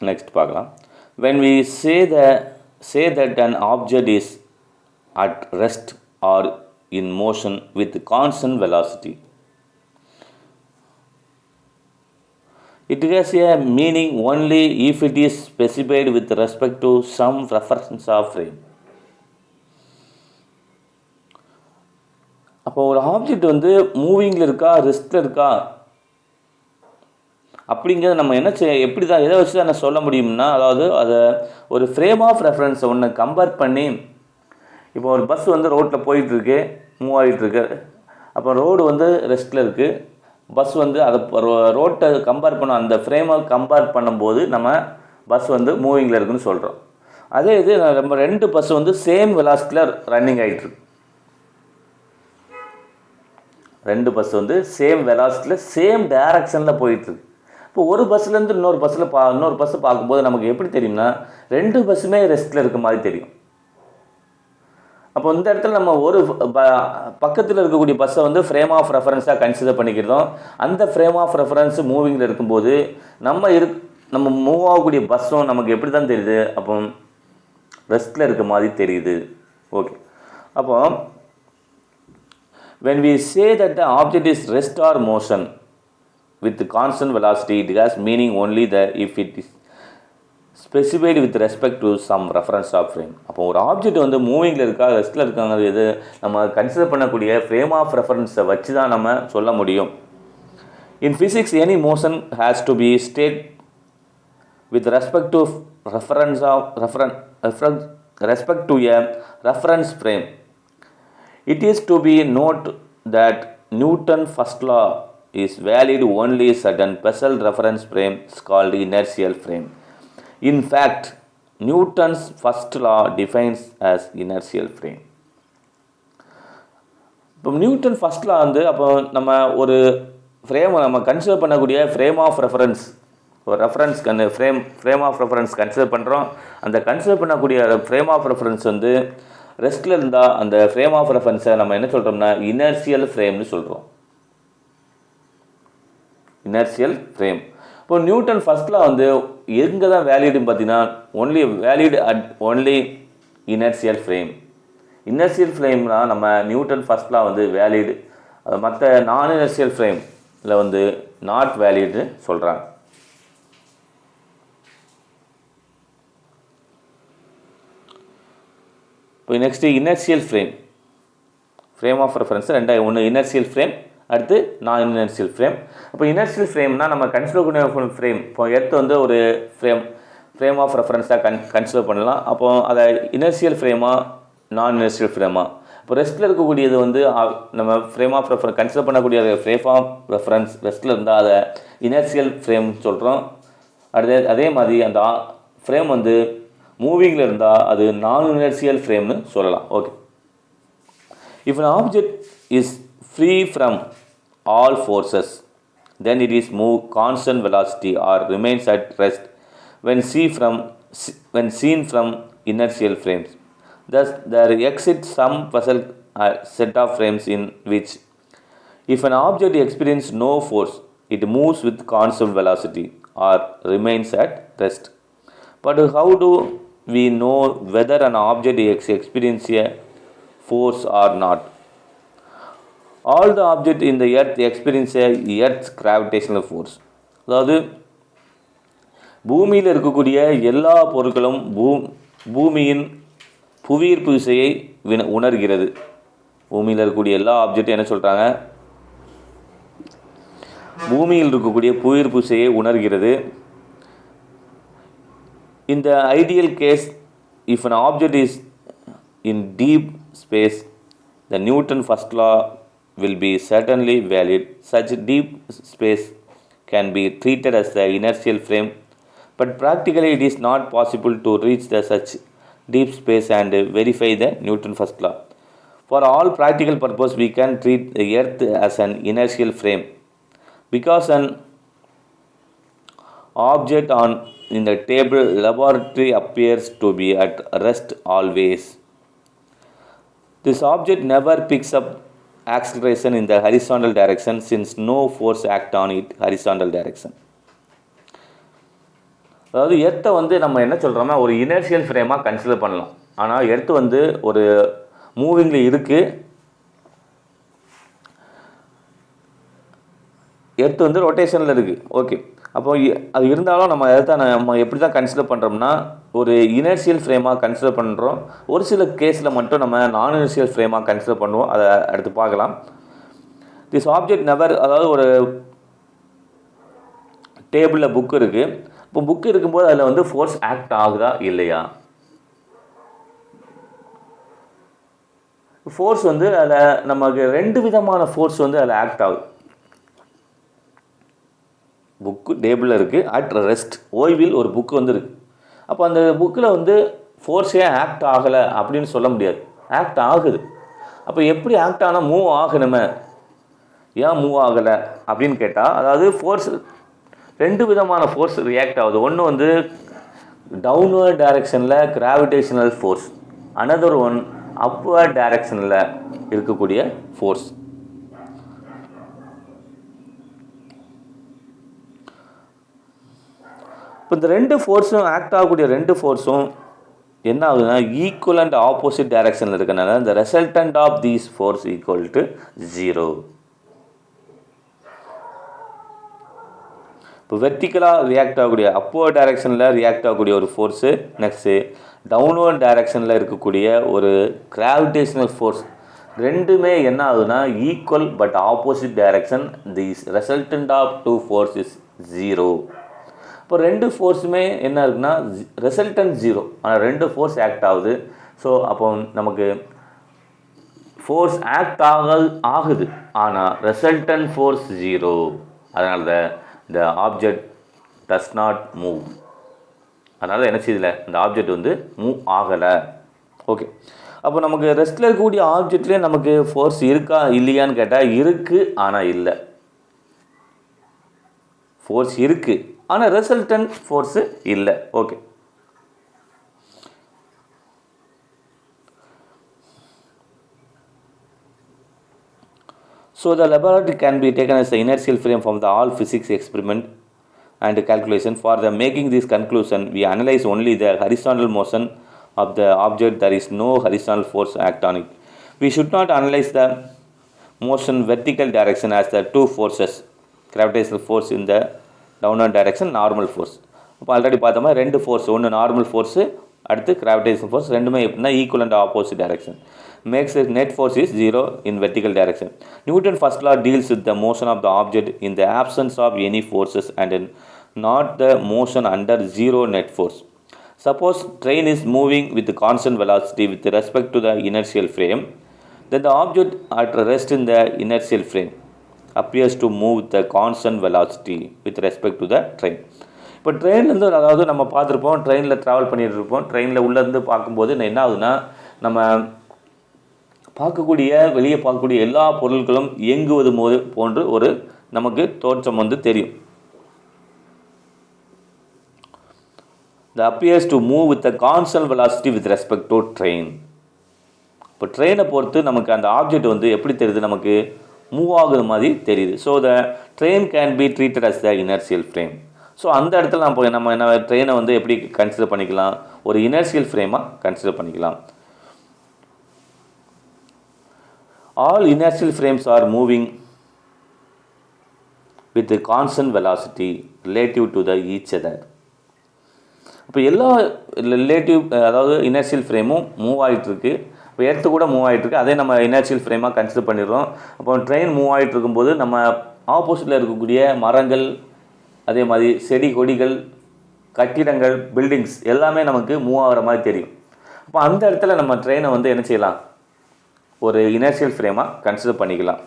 Next பார்க்கலாம். when we say that an object is at rest or in motion with constant velocity, it has a meaning only if it is specified with respect to some reference of frame. அப்போ ஒரு object வந்து மூவிங்கில் இருக்கா ரெஸ்ட்டில் இருக்கா அப்படிங்கிறத நம்ம எப்படி தான் எதை வச்சு தான் சொல்ல முடியும்னா, அதாவது அதை ஒரு ஃப்ரேம் ஆஃப் ரெஃபரன்ஸை ஒன்று கம்பேர் பண்ணி, இப்போ ஒரு பஸ் வந்து ரோட்டில் போயிட்டுருக்கு, மூவ் ஆகிட்டுருக்கு, அப்போ ரோடு வந்து ரெஸ்ட்டில் இருக்குது, பஸ் வந்து அதை ரோட்டை கம்பேர் பண்ண அந்த ஃப்ரேமை கம்பேர் பண்ணும்போது நம்ம பஸ் வந்து மூவிங்கில் இருக்குதுன்னு சொல்கிறோம். அதே இது நம்ம ரெண்டு பஸ் வந்து சேம் வெலாசிட்டியில் ரன்னிங் ஆகிட்டுருக்கு, ரெண்டு பஸ் வந்து சேம் வெலாசிட்டியில் சேம் டைரக்ஷனில் போயிட்டுருக்கு. இப்போ ஒரு பஸ்லேருந்து இன்னொரு பஸ்ஸை பார்க்கும்போது நமக்கு எப்படி தெரியும்னா, ரெண்டு பஸ்ஸுமே ரெஸ்ட்டில் இருக்க மாதிரி தெரியும். அப்போ இந்த இடத்துல நம்ம ஒரு பக்கத்தில் இருக்கக்கூடிய பஸ்ஸை வந்து ஃப்ரேம் ஆஃப் ரெஃபரன்ஸாக கன்சிடர் பண்ணிக்கிறோம். அந்த ஃப்ரேம் ஆஃப் ரெஃபரன்ஸ் மூவிங்கில் இருக்கும்போது நம்ம மூவ் ஆகக்கூடிய பஸ்ஸும் நமக்கு எப்படி தான் தெரியுது, அப்போ ரெஸ்ட்டில் இருக்க மாதிரி தெரியுது. ஓகே, அப்போ when we say that the object is rest or motion with constant velocity, it has meaning only if it is specified with respect to some reference of frame. அப்போ ஒரு ஆப்ஜெக்ட் வந்து மூவிங்கில் இருக்கா ரெஸ்ட்டில் இருக்காங்கிறது எது நம்ம கன்சிடர் பண்ணக்கூடிய frame of ரெஃபரன்ஸை வச்சு தான் நம்ம சொல்ல முடியும். In physics, any motion has to be state with respect to respect to a reference frame. It is to be noted that Newton's first law is valid only certain special reference frame called inertial frame. In fact, Newton's first law defines as inertial frame. இப்போ Newton first law வந்து அப்போ நம்ம ஒரு ஃப்ரேமை நம்ம consider பண்ணக்கூடிய frame of reference, ஒரு reference frame of reference consider பண்ணுறோம். அந்த கன்சிடர் பண்ணக்கூடிய ஃப்ரேம் ஆஃப் ரெஃபரன்ஸ் வந்து ரெஸ்ட்டில் இருந்தால் அந்த ஃப்ரேம் ஆஃப் ரெஃபரன்ஸை நம்ம என்ன சொல்கிறோம்னா இனர்ஷியல் ஃப்ரேம்னு சொல்கிறோம். Inertial frame. இப்போ நியூட்டன் ஃபர்ஸ்ட்டில் வந்து எங்கே தான் வேலிடுன்னு பார்த்தீங்கன்னா ஒன்லி இனர்ஷியல் ஃப்ரேம். இனர்ஷியல் ஃப்ரேம்னா நம்ம நியூட்டன் ஃபர்ஸ்ட்லாம் வந்து வேலிடு, மற்ற நான் இனர்ஷியல் ஃப்ரேமில் வந்து நாட் வேலிடுன்னு சொல்கிறாங்க. இப்போ next inertial frame of reference ஒன்று இனர்ஷியல் ஃப்ரேம், அடுத்து நான் இனர்ஷியல் ஃப்ரேம். அப்போ இனர்ஷியல் ஃப்ரேம்னா நம்ம கன்சிடர் பண்ண ஃப்ரேம், இப்போ எர்த் வந்து ஒரு ஃப்ரேம் ஆஃப் ரெஃபரன்ஸாக கன்சிடர் பண்ணலாம். அப்போது அதை இனர்ஷியல் ஃப்ரேமா நான் இனர்ஷியல் ஃப்ரேமா, இப்போ ரெஸ்ட்டில் இருக்கக்கூடியது வந்து நம்ம ஃப்ரேம் ஆஃப் ரெஃபரன்ஸ் கன்சிடர் பண்ணக்கூடிய ஃப்ரேம் ஆஃப் ரெஃபரன்ஸ் ரெஸ்ட்டில் இருந்தால் அதை இனர்ஷியல் ஃப்ரேம் சொல்கிறோம். அதே மாதிரி அந்த ஃப்ரேம் வந்து மூவிங்கில் இருந்தால் அது நான் இனர்ஷியல் ஃப்ரேம்னு சொல்லலாம். Okay, if an object is free from all forces, then it is move constant velocity or remains at rest when seen from inertial frames. Thus, there exists some special set of frames in which, if an object experiences no force, it moves with constant velocity or remains at rest. But how do we know whether an object experiences a force or not? All the objects in the earth experience earth's gravitational force. அதாவது பூமியில் இருக்கக்கூடிய எல்லா பொருட்களும் பூமியின் புவியீர்ப்பு விசையை உணர்கிறது. பூமியில் இருக்கக்கூடிய எல்லா ஆப்ஜெக்டும் என்ன சொல்கிறாங்க, பூமியில் இருக்கக்கூடிய புவியீர்ப்பு விசையை உணர்கிறது. In the ideal case, if an object is in deep space, the Newton first law will be certainly valid. Such deep space can be treated as the inertial frame, but practically it is not possible to reach such deep space and verify the Newton first law. For all practical purpose, we can treat the earth as an inertial frame because an object in the table laboratory appears to be at rest always. This object never picks up acceleration in the horizontal direction since no force acts on its horizontal direction. அதாவது எர்த்தை வந்து நம்ம என்ன சொல்கிறோம்னா ஒரு inertial ஃப்ரேமாக consider பண்ணலாம். ஆனால் earth வந்து ஒரு மூவிங்கில் இருக்குது, எர்த்து வந்து ரொட்டேஷனில் இருக்குது. ஓகே, அப்போ அது இருந்தாலும் நம்ம எர்த்தை நம்ம எப்படி தான் கன்சிடர் பண்ணுறோம்னா ஒரு இனர்ஷியல் ஃப்ரேமாக கன்சிடர் பண்ணுறோம். ஒரு சில கேஸில் மட்டும் நம்ம நான் இனர்ஷியல் ஃப்ரேமாக கன்சிடர் பண்ணுவோம். அதை அடுத்து பார்க்கலாம். திஸ் ஆப்ஜெக்ட் நெவர், அதாவது ஒரு டேபிளில் புக் இருக்குது. இப்போ புக் இருக்கும்போது அதில் வந்து ஃபோர்ஸ் ஆக்ட் ஆகுதா இல்லையா? ஃபோர்ஸ் வந்து அதில் நமக்கு 2 விதமான ஃபோர்ஸ் வந்து அதில் ஆக்ட் ஆகுது. புக்கு டேபிளில் இருக்குது, அட் ரெஸ்ட் ஓய்வில் ஒரு புக்கு வந்து இருக்குது. அப்போ அந்த புக்கில் வந்து ஃபோர்ஸே ஆக்ட் ஆகலை அப்படின்னு சொல்ல முடியாது, ஆக்ட் ஆகுது. அப்போ எப்படி ஆக்ட் ஆனால் மூவ் ஆகணுமே, ஏன் மூவ் ஆகலை அப்படின்னு கேட்டால், அதாவது ஃபோர்ஸ் 2 விதமான ஃபோர்ஸ் ரியாக்ட் ஆகுது. ஒன்று வந்து டவுன்வர்ட் டைரெக்ஷனில் gravitational force, another one upward டைரெக்ஷனில் இருக்கக்கூடிய ஃபோர்ஸ். இப்போ இந்த 2 ஃபோர்ஸும் ஆக்ட் ஆகக்கூடிய 2 ஃபோர்ஸும் என்ன ஆகுதுன்னா ஈக்குவல் அண்ட் ஆப்போசிட் டைரெக்ஷனில் இருக்கனால இந்த resultant of these force equal to 0. இப்போ வெர்டிக்கலாக ரியாக்ட் ஆகக்கூடிய அப்வர்ட் டைரெக்ஷனில் ரியாக்ட் ஆகக்கூடிய ஒரு ஃபோர்ஸு, நெக்ஸ்ட்டு டவுன்வர்ட் டைரெக்ஷனில் இருக்கக்கூடிய ஒரு கிராவிடேஷனல் ஃபோர்ஸ், ரெண்டுமே என்ன ஆகுதுன்னா equal but opposite direction. These resultant of 2 force is 0. இப்போ 2 ஃபோர்ஸுமே என்ன இருக்குன்னா ரிசல்டன்ட் 0, ஆனால் 2 ஃபோர்ஸ் ஆக்ட் ஆகுது. ஸோ அப்போ நமக்கு ஃபோர்ஸ் ஆக்ட் ஆகுது, ஆனால் ரிசல்டன்ட் ஃபோர்ஸ் 0. அதனால தான் இந்த ஆப்ஜெக்ட் டஸ் நாட் மூவ். அதனால் என்ன செய்யல, இந்த ஆப்ஜெக்ட் வந்து மூவ் ஆகலை. ஓகே, அப்போ நமக்கு ரெஸ்ட்டில் இருக்கக்கூடிய ஆப்ஜெக்ட்லேயே நமக்கு ஃபோர்ஸ் இருக்கா இல்லையான்னு கேட்டால் இருக்குது, ஆனால் இல்லை. ஃபோர்ஸ் இருக்குது, ஆனால் ரிசல்டன்ட் ஃபோர்ஸு இல்லை. Okay, so the laboratory can be taken as the inertial frame from the all physics experiment and calculation. For the making this conclusion, we analyze only the horizontal motion of the object. There is no horizontal force act on it. We should not analyze the motion vertical direction as the 2 forces, gravitational force in the downward direction, normal force. இப்போ already பார்த்தோமா 2 force, ஒன்று normal force, அடுத்து gravitation force, ரெண்டுமே எப்படின்னா equal and opposite direction. Makes it net force is 0 in vertical direction. Newton first law deals with the motion of the object in the absence of any forces and not the motion under 0 net force. Suppose train is moving with constant velocity with respect to the inertial frame, then the object at rest in the inertial frame appears to move with the constant velocity with respect to the train. இப்போ ட்ரெயின்லேருந்து, அதாவது நம்ம பார்த்துருப்போம், ட்ரெயினில் travel பண்ணிகிட்டு இருப்போம். ட்ரெயினில் உள்ளேருந்து பார்க்கும்போது என்ன ஆகுதுன்னா நம்ம பார்க்கக்கூடிய வெளியே பார்க்கக்கூடிய எல்லா பொருட்களும் இயங்குவது போன்று ஒரு நமக்கு தோற்றம் வந்து தெரியும். The appears to move with a constant velocity with respect to train. இப்போ ட்ரெயினை பொறுத்து நமக்கு அந்த ஆப்ஜெக்ட் வந்து எப்படி தெரியுது, நமக்கு மூவ் ஆகுது மாதிரி தெரியுது. So the train can be treated as the inertial frame. So அந்த இடத்துல நம்ம என்ன ட்ரெயினை வந்து எப்படி கன்சிடர் பண்ணிக்கலாம், ஒரு இனர்ஷியல் ஃப்ரேமாக கன்சிடர் பண்ணிக்கலாம். All inertial frames are moving with a constant velocity relative to the each other. இப்போ எல்லா ரிலேட்டிவ், அதாவது இனர்ஷியல் ஃப்ரேமும் மூவ் ஆகிட்டுருக்கு. இப்போ எர்த்து கூட மூவ் ஆகிட்டுருக்கு, அதே நம்ம இனர்ஷியல் ஃப்ரேமாக கன்சிடர் பண்ணிடுறோம். அப்போ ட்ரெயின் மூவ் ஆகிட்டு இருக்கும்போது நம்ம ஆப்போசிட்டில் இருக்கக்கூடிய மரங்கள், அதே மாதிரி செடி கொடிகள், கட்டிடங்கள், பில்டிங்ஸ் எல்லாமே நமக்கு மூவ் ஆகிற மாதிரி தெரியும். அப்போ அந்த இடத்துல நம்ம ட்ரெயினை வந்து என்ன செய்யலாம், ஒரு இனர்ஷியல் ஃப்ரேமாக கன்சிடர் பண்ணிக்கலாம்.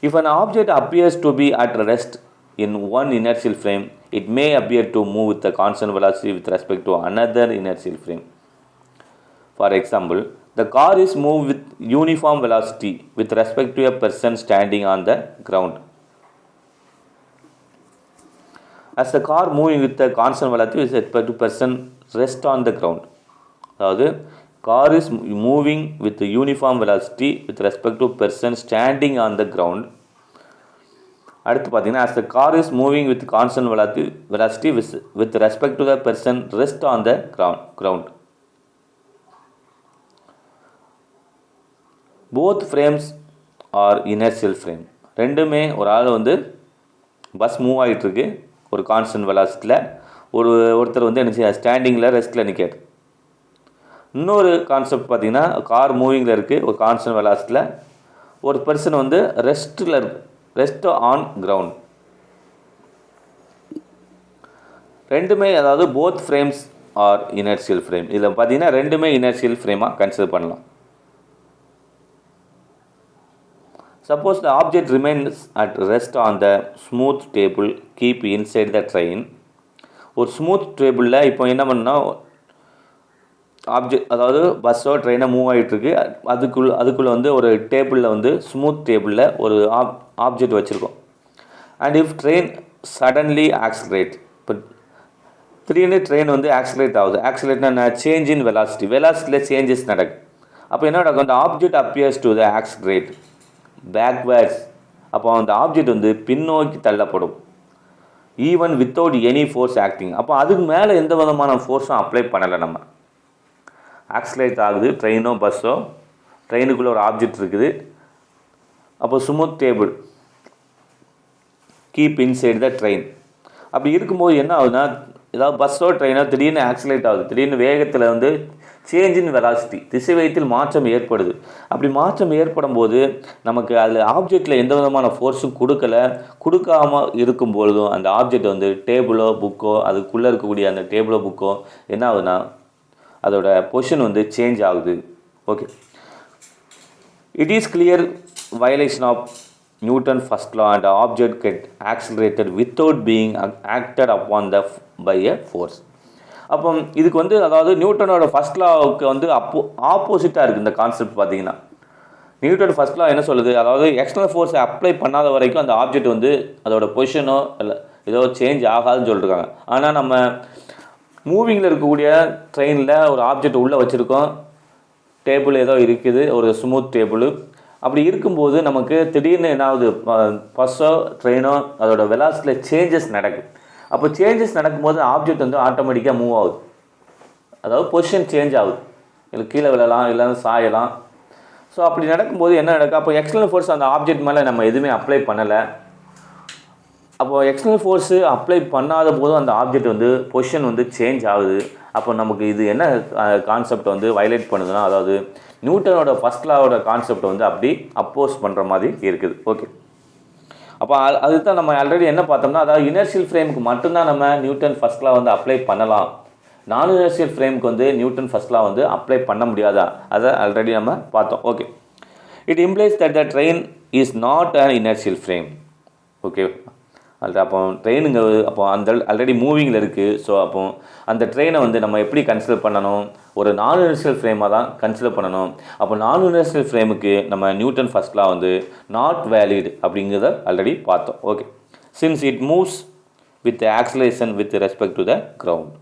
If an object appears to be at rest in one inertial frame, it may appear to move with a constant velocity with respect to another inertial frame. For example, the car is moved with uniform velocity with respect to a person standing on the ground. As the car moving with a constant velocity with respect to person rest on the ground. அதாவது car is moving with a uniform velocity with respect to person standing on the ground. அடுத்து பார்த்தீங்கன்னா as the car is moving with constant velocity with respect to the person rest on the ground. Both frames are inertial frame. ரெண்டுமே ஒரு ஆள் வந்து bus move ஆகிட்டுருக்கு ஒரு constant வெலாசிட்டியில், ஒருத்தர் வந்து என்ன செய்ய ஸ்டாண்டிங்கில் ரெஸ்ட்டில் நிற்கார். இன்னொரு கான்செப்ட் பார்த்திங்கன்னா கார் மூவிங்கில் இருக்குது ஒரு கான்ஸ்டன்ட் வெலாசிட்டியில், ஒரு பர்சன் வந்து ரெஸ்ட்டில் இருக்கு, ரெஸ்ட் ஆன் கிரவுண்ட். ரெண்டுமே அதாவது both frames are inertial frame. இதில் பார்த்தீங்கன்னா ரெண்டுமே இனர்ஷியல் ஃப்ரேமாக கன்சிடர் பண்ணலாம். Suppose the object remains at rest on the smooth table keep inside the train. ஒரு ஸ்மூத் டேபிளில் இப்போ என்ன பண்ணால் ஆப்ஜெக்ட் அதாவது பஸ்ஸோ ட்ரெயினோ மூவ் ஆகிட்டுருக்கு, அதுக்குள்ளே வந்து ஒரு டேபிளில் வந்து ஸ்மூத் டேபிளில் ஒரு ஆப்ஜெக்ட் வச்சுருக்கோம். And if train suddenly accelerate, இப்போ திடீர்னு ட்ரெயின் வந்து ஆக்சிலரேட் ஆகுது. ஆக்சிலரேட்னா சேஞ்ச் இன் வெலாசிட்டியில் சேஞ்சஸ் நடக்கும். அப்போ என்ன நடக்கும், அந்த object appears to the accelerate backwards. அப்போ அந்த ஆப்ஜெக்ட் வந்து பின்னோக்கி தள்ளப்படும் even without any force acting. அப்போ அதுக்கு மேலே எந்த விதமான ஃபோர்ஸும் அப்ளை பண்ணலை. நம்ம ஆக்சிலேட் ஆகுது ட்ரெயினோ பஸ்ஸோ, ட்ரெயினுக்குள்ளே ஒரு ஆப்ஜெக்ட் இருக்குது. அப்போ smooth table keep inside the train. அப்படி இருக்கும்போது என்ன ஆகுதுன்னா, ஏதாவது பஸ்ஸோ ட்ரெயினோ திடீர்னு ஆக்சிலேட் ஆகுது, திடீர்னு வேகத்தில் வந்து சேஞ்ச் இன் வெலாசிட்டி திசை வேகத்தில் மாற்றம் ஏற்படுது. அப்படி மாற்றம் ஏற்படும் போது நமக்கு அதில் ஆப்ஜெக்டில் எந்த விதமான ஃபோர்ஸும் கொடுக்காமல் இருக்கும்பொழுதும் அந்த ஆப்ஜெக்ட் வந்து டேபிளோ புக்கோ அதுக்குள்ளே இருக்கக்கூடிய அந்த டேபிளோ புக்கோ என்ன ஆகுதுன்னா அதோட பொசிஷன் வந்து சேஞ்ச் ஆகுது. Okay, it is clear violation of Newton first law and object get accelerated without being acted upon by a force. அப்போ இதுக்கு வந்து அதாவது நியூட்டனோட ஃபர்ஸ்ட் லாவுக்கு வந்து ஆப்போசிட்டாக இருக்குது இந்த கான்செப்ட். பார்த்தீங்கன்னா நியூட்டன் ஃபர்ஸ்ட் லா என்ன சொல்லுது, அதாவது எக்ஸ்டர்னல் ஃபோர்ஸை அப்ளை பண்ணாத வரைக்கும் அந்த ஆப்ஜெக்ட் வந்து அதோட பொசிஷனோ இல்லை ஏதோ சேஞ்ச் ஆகாதுன்னு சொல்லியிருக்காங்க. ஆனால் நம்ம மூவிங்கில் இருக்கக்கூடிய ட்ரெயினில் ஒரு ஆப்ஜெக்ட் உள்ளே வச்சுருக்கோம், டேபிள் ஏதோ இருக்குது, ஒரு ஸ்மூத் டேபிள். அப்படி இருக்கும்போது நமக்கு திடீர்னு என்ன ஆகுது, பஸ்ஸோ ட்ரெயினோ அதோட வெலாசிட்டியில் சேஞ்சஸ் நடக்குது. அப்போ சேஞ்சஸ் நடக்கும்போது ஆப்ஜெக்ட் வந்து ஆட்டோமேட்டிக்காக மூவ் ஆகுது, அதாவது பொசிஷன் சேஞ்ச் ஆகுது, இல்லை கீழே விழலாம் இல்லைன்னா சாயலாம். ஸோ அப்படி நடக்கும்போது என்ன நடக்கும், அப்போ எக்ஸ்டர்னல் ஃபோர்ஸ் அந்த ஆப்ஜெக்ட் மேலே நம்ம எதுவுமே அப்ளை பண்ணலை. அப்போது எக்ஸ்டர்னல் ஃபோர்ஸு அப்ளை பண்ணாத போதும் அந்த ஆப்ஜெக்ட் வந்து பொசிஷன் வந்து சேஞ்ச் ஆகுது. அப்போ நமக்கு இது என்ன கான்செப்ட் வந்து வயலேட் பண்ணுதுன்னா, அதாவது நியூட்டனோட ஃபர்ஸ்ட் லாவோட கான்செப்ட் வந்து அப்படி அப்போஸ் பண்ணுற மாதிரி இருக்குது. ஓகே, அப்போ அதுதான் நம்ம ஆல்ரெடி என்ன பார்த்தோம்னா, அதாவது இனர்ஷியல் ஃப்ரேமுக்கு மட்டும்தான் நம்ம நியூட்டன் ஃபர்ஸ்ட் லா வந்து அப்ளை பண்ணலாம், நான் இனர்ஷியல் ஃப்ரேமுக்கு வந்து நியூட்டன் ஃபர்ஸ்ட் லா வந்து அப்ளை பண்ண முடியாதா, அதை ஆல்ரெடி நம்ம பார்த்தோம். Okay, it implies that the train is not an inertial frame. Okay, அப்போ ட்ரெயினுங்க அப்போ அந்த ஆல்ரெடி மூவிங்கில் இருக்குது. ஸோ அப்போ அந்த ட்ரெயினை வந்து நம்ம எப்படி கன்சிடர் பண்ணணும், ஒரு நான் இனர்ஷியல் ஃப்ரேமாக தான் கன்சிடர் பண்ணணும். அப்போ நான் இனர்ஷியல் ஃப்ரேமுக்கு நம்ம நியூட்டன் ஃபர்ஸ்ட் லா வந்து நாட் வேலிட் அப்படிங்கிறத ஆல்ரெடி பார்த்தோம். Okay, since it moves with acceleration with respect to the ground.